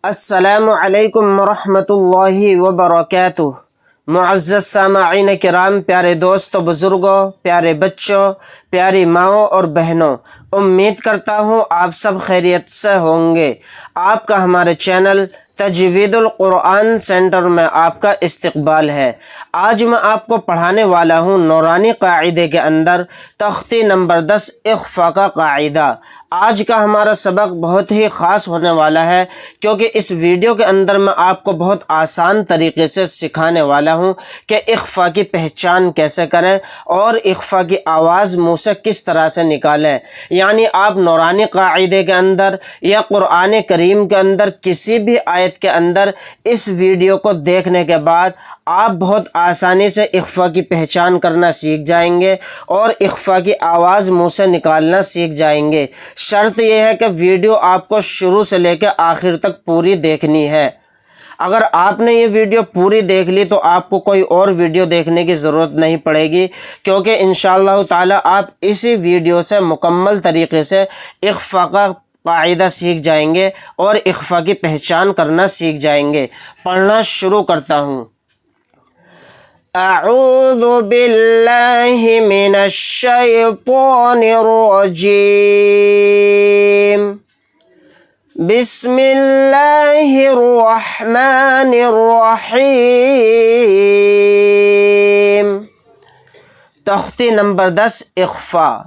السلام علیکم ورحمۃ اللہ وبرکاتہ۔ معزز سامعین کرام، پیارے دوستوں، بزرگوں، پیارے بچوں، پیاری ماؤں اور بہنوں، امید کرتا ہوں آپ سب خیریت سے ہوں گے۔ آپ کا ہمارے چینل تجوید القرآن سینٹر میں آپ کا استقبال ہے۔ آج میں آپ کو پڑھانے والا ہوں نورانی قاعدے کے اندر تختی نمبر 10 اخفاء کا قاعدہ۔ آج کا ہمارا سبق بہت ہی خاص ہونے والا ہے، کیونکہ اس ویڈیو کے اندر میں آپ کو بہت آسان طریقے سے سکھانے والا ہوں کہ اخفاء کی پہچان کیسے کریں اور اخفاء کی آواز منہ سے کس طرح سے نکالیں۔ یعنی آپ نورانی قاعدے کے اندر یا قرآن کریم کے اندر کسی بھی آیت کے اندر اس ویڈیو کو دیکھنے کے بعد آپ بہت آسانی سے اخفاء کی پہچان کرنا سیکھ جائیں گے اور اخفاء کی آواز منہ سے نکالنا سیکھ جائیں گے۔ شرط یہ ہے کہ ویڈیو آپ کو شروع سے لے کے آخر تک پوری دیکھنی ہے۔ اگر آپ نے یہ ویڈیو پوری دیکھ لی تو آپ کو کوئی اور ویڈیو دیکھنے کی ضرورت نہیں پڑے گی، کیونکہ انشاءاللہ تعالی آپ اسی ویڈیو سے مکمل طریقے سے اخفاء کا قاعدہ سیکھ جائیں گے اور اخفاء کی پہچان کرنا سیکھ جائیں گے۔ پڑھنا شروع کرتا ہوں۔ اعوذ باللہ من الشیطان الرجیم، بسم اللہ الرحمن الرحیم۔ تختی نمبر 10 اخفاء،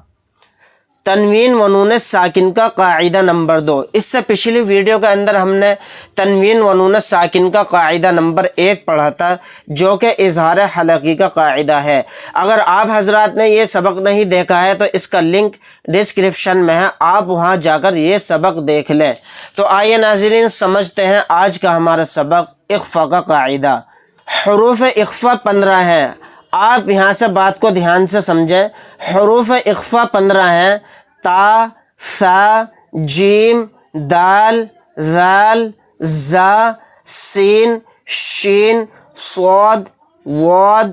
تنوین و نون ساکن کا قاعدہ نمبر 2۔ اس سے پچھلی ویڈیو کے اندر ہم نے تنوین و نون ساکن کا قاعدہ نمبر 1 پڑھا تھا، جو کہ اظہار حلقی کا قاعدہ ہے۔ اگر آپ حضرات نے یہ سبق نہیں دیکھا ہے تو اس کا لنک ڈسکرپشن میں ہے، آپ وہاں جا کر یہ سبق دیکھ لیں۔ تو آئیے ناظرین سمجھتے ہیں آج کا ہمارا سبق اخفاء کا قاعدہ۔ حروف اخفاء 15 ہیں۔ آپ یہاں سے بات کو دھیان سے سمجھیں۔ حروف اخفاء 15 ہیں: تا، ثا، جیم، دال، ذال، زا، سین، شین، صاد، واد،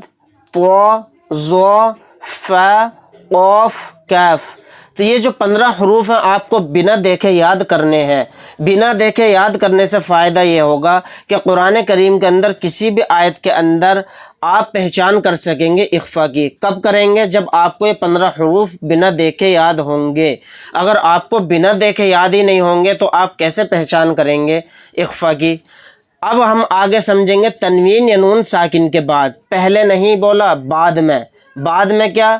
طا، ظا، فا، قاف، کاف۔ تو یہ جو 15 حروف ہیں آپ کو بنا دیکھے یاد کرنے ہیں۔ بنا دیکھے یاد کرنے سے فائدہ یہ ہوگا کہ قرآن کریم کے اندر کسی بھی آیت کے اندر آپ پہچان کر سکیں گے اخفاء کی۔ کب کریں گے؟ جب آپ کو یہ 15 حروف بنا دیکھے یاد ہوں گے۔ اگر آپ کو بنا دیکھے یاد ہی نہیں ہوں گے تو آپ کیسے پہچان کریں گے اخفاء کی؟ اب ہم آگے سمجھیں گے تنوین یا نون ساکن کے بعد۔ پہلے نہیں بولا، بعد میں۔ بعد میں کیا؟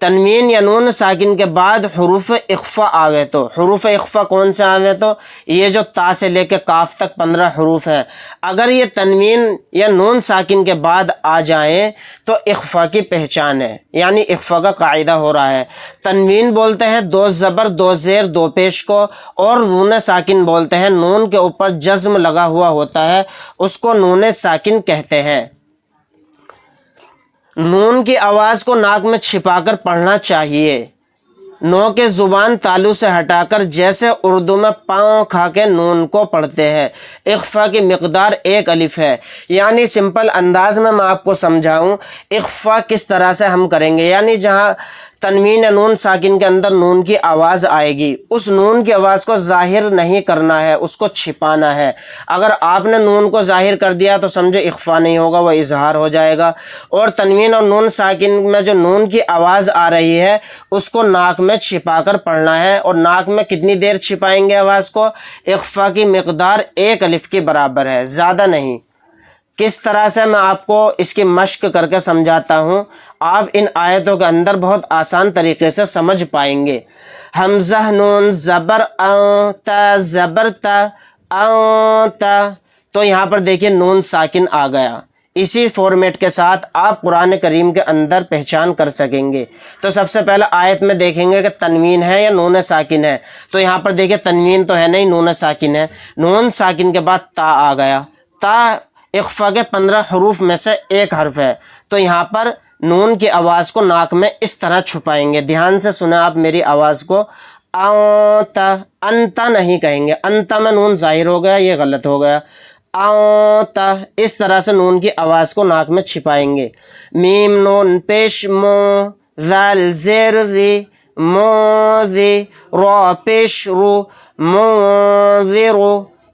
تنوین یا نون ساکن کے بعد حروف اخفاء آوے تو حروف اخفاء کون سے آوے؟ تو یہ جو تا سے لے کے کاف تک 15 حروف ہیں، اگر یہ تنوین یا نون ساکن کے بعد آ جائیں تو اخفاء کی پہچان ہے، یعنی اخفاء کا قاعدہ ہو رہا ہے۔ تنوین بولتے ہیں 2 زبر 2 زیر 2 پیش کو، اور نون ساکن بولتے ہیں نون کے اوپر جزم لگا ہوا ہوتا ہے، اس کو نون ساکن کہتے ہیں۔ نون کی آواز کو ناک میں چھپا کر پڑھنا چاہیے، نو کے زبان تالو سے ہٹا کر، جیسے اردو میں پاؤں کھا کے نون کو پڑھتے ہیں۔ اخفاء کی مقدار 1 الف ہے۔ یعنی سمپل انداز میں آپ کو سمجھاؤں اخفاء کس طرح سے ہم کریں گے۔ یعنی جہاں تنوین یا نون ساکن کے اندر نون کی آواز آئے گی، اس نون کی آواز کو ظاہر نہیں کرنا ہے، اس کو چھپانا ہے۔ اگر آپ نے نون کو ظاہر کر دیا تو سمجھو اخفاء نہیں ہوگا، وہ اظہار ہو جائے گا۔ اور تنوین اور نون ساکن میں جو نون کی آواز آ رہی ہے اس کو ناک میں چھپا کر پڑھنا ہے۔ اور ناک میں کتنی دیر چھپائیں گے آواز کو؟ اخفاء کی مقدار 1 الف کے برابر ہے، زیادہ نہیں۔ کس طرح سے میں آپ کو اس کی مشق کر کے سمجھاتا ہوں، آپ ان آیتوں کے اندر بہت آسان طریقے سے سمجھ پائیں گے۔ حمزہ نون زبر اں، تا زبر تا، اں تا، تو یہاں پر دیکھیے نون ساکن آ گیا۔ اسی فارمیٹ کے ساتھ آپ قرآن کریم کے اندر پہچان کر سکیں گے۔ تو سب سے پہلے آیت میں دیکھیں گے کہ تنوین ہے یا نون ساکن ہے، تو یہاں پر دیکھیے تنوین تو ہے نہیں، نون ساکن ہے۔ نون ساکن کے بعد تا آ گیا۔ تا اخفاء کے 15 حروف میں سے 1 حرف ہے، تو یہاں پر نون کی آواز کو ناک میں اس طرح چھپائیں گے۔ دھیان سے سنیں آپ میری آواز کو۔ انتا، انتا نہیں کہیں گے، انتا میں نون ظاہر ہو گیا، یہ غلط ہو گیا۔ انتا، اس طرح سے نون کی آواز کو ناک میں چھپائیں گے۔ میم نون پیش مو، ذال زیر ذی، مو ذی، را پیش رو، منذر،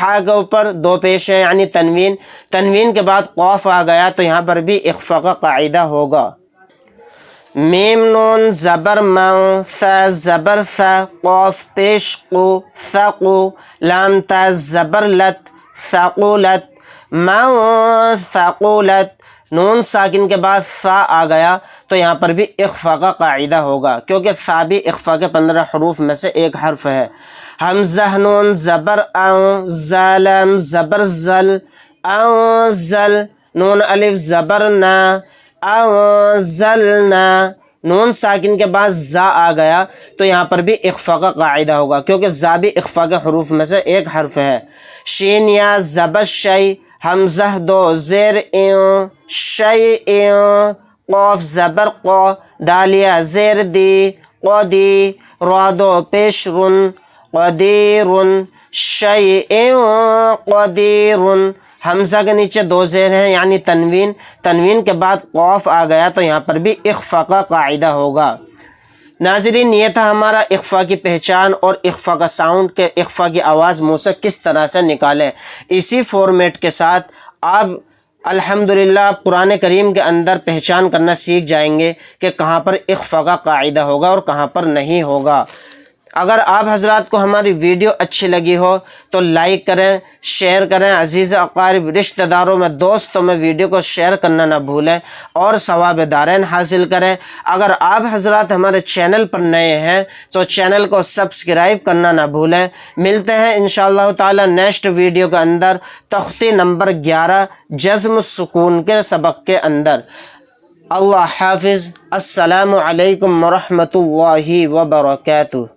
ہا کے اوپر دو پیش ہے یعنی تنوین، تنوین کے بعد قاف آ گیا تو یہاں پر بھی اخفا کا قاعدہ ہوگا۔ میم نون زبر ماؤ، ثا زبر ثا، قاف پیش قو، ثقو، لام تا زبر لت، ثقولت، ماؤ ثقولت، نون ساکن کے بعد ثا آ گیا تو یہاں پر بھی اخفا کا قاعدہ ہوگا کیونکہ ثا بھی اخفا کے 15 حروف میں سے ایک حرف ہے۔ حمزہ نون زبر اں، زالم زبر زل، اں زل، نون الف زبر نا، اں زلنا، نون ساکن کے بعد زا آ گیا تو یہاں پر بھی اخفا کا قاعدہ ہوگا کیونکہ زا بھی اخفا کے حروف میں سے ایک حرف ہے۔ شین یا زبر شی، حمزہ دو زیر ایوں، شیئوں، قاف زبر قو، دالیا زیر دی، قدی، را دو پیش رن، قدیرن، شیئوں قدیرن، حمزہ کے نیچے دو زیر ہیں یعنی تنوین، تنوین کے بعد قاف آ گیا تو یہاں پر بھی اخفا کا قاعدہ ہوگا۔ ناظرین یہ تھا ہمارا اخفا کی پہچان اور اخفا کا ساؤنڈ کہ اخفا کی آواز منہ سے کس طرح سے نکالیں۔ اسی فارمیٹ کے ساتھ آپ الحمدللہ قرآن کریم کے اندر پہچان کرنا سیکھ جائیں گے کہ کہاں پر اخفا کا قاعدہ ہوگا اور کہاں پر نہیں ہوگا۔ اگر آپ حضرات کو ہماری ویڈیو اچھی لگی ہو تو لائک کریں، شیئر کریں، عزیز اقارب رشتہ داروں میں دوستوں میں ویڈیو کو شیئر کرنا نہ بھولیں اور ثواب دارین حاصل کریں۔ اگر آپ حضرات ہمارے چینل پر نئے ہیں تو چینل کو سبسکرائب کرنا نہ بھولیں۔ ملتے ہیں انشاءاللہ تعالی نیکسٹ ویڈیو کے اندر تختی نمبر 11 جزم سکون کے سبق کے اندر۔ اللہ حافظ، السلام علیکم ورحمۃ اللہ وبرکاتہ۔